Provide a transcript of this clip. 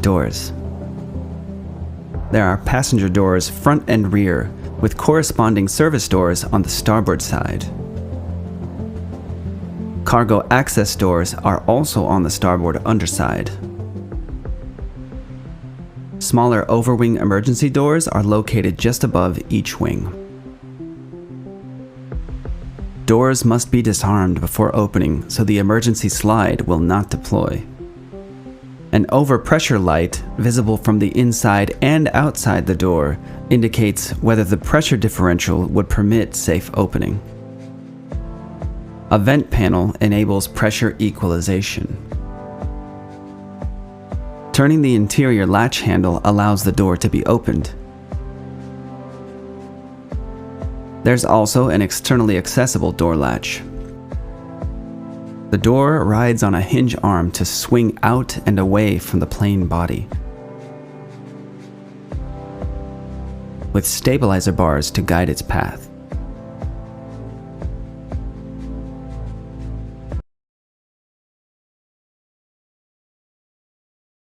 Doors. There are passenger doors front and rear, with corresponding service doors on the starboard side. Cargo access doors are also on the starboard underside. Smaller overwing emergency doors are located just above each wing. Doors must be disarmed before opening so the emergency slide will not deploy. An overpressure light, visible from the inside and outside the door, indicates whether the pressure differential would permit safe opening. A vent panel enables pressure equalization. Turning the interior latch handle allows the door to be opened. There's also an externally accessible door latch. The door rides on a hinge arm to swing out and away from the plane body, with stabilizer bars to guide its path.